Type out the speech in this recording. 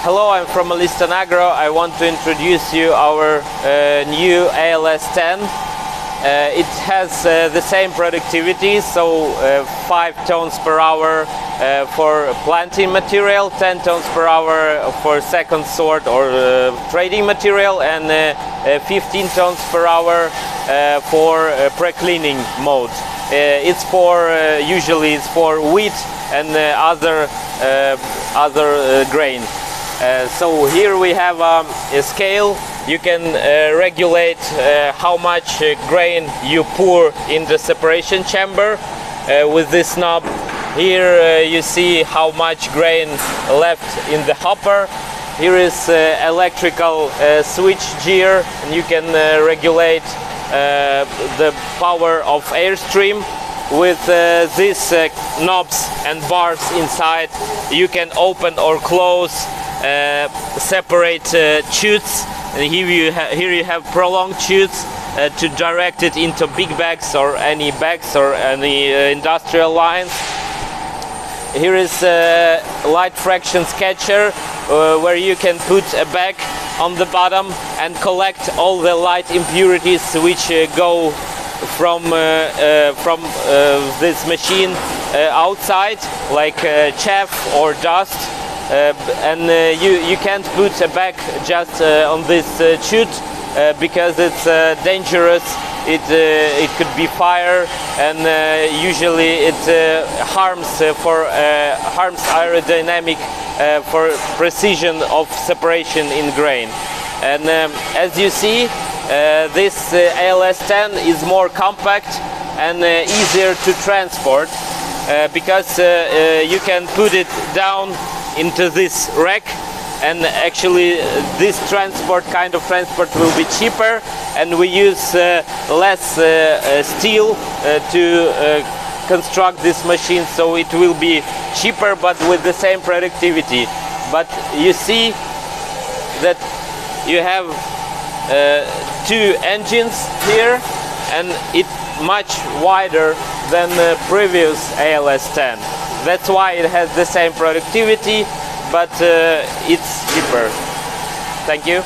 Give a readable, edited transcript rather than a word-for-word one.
Hello, I'm from Agro. I want to introduce you our new ALS-10. It has the same productivity, so 5 tons per hour for planting material, 10 tons per hour for second sort or trading material, and 15 tons per hour for pre-cleaning mode. It's for usually it's for wheat and other grain. So here we have a scale. You can regulate how much grain you pour in the separation chamber with this knob. Here you see how much grain left in the hopper. Here is electrical switch gear, and you can regulate the power of airstream. With these knobs and bars inside, you can open or close separate chutes. And here you have prolonged chutes to direct it into big bags or any industrial lines. Here is a light fractions catcher where you can put a bag on the bottom and collect all the light impurities which go from this machine outside, like chaff or dust. And you can't put a bag just on this chute because it's dangerous. It could be fire, and usually it harms aerodynamic for precision of separation in grain. And as you see, this ALS-10 is more compact and easier to transport because you can put it down into this rack, and actually this kind of transport will be cheaper, and we use less steel to construct this machine, so it will be cheaper but with the same productivity. But you see that you have 2 engines here, and it's much wider than the previous ALS-10. That's why it has the same productivity, but it's cheaper. Thank you.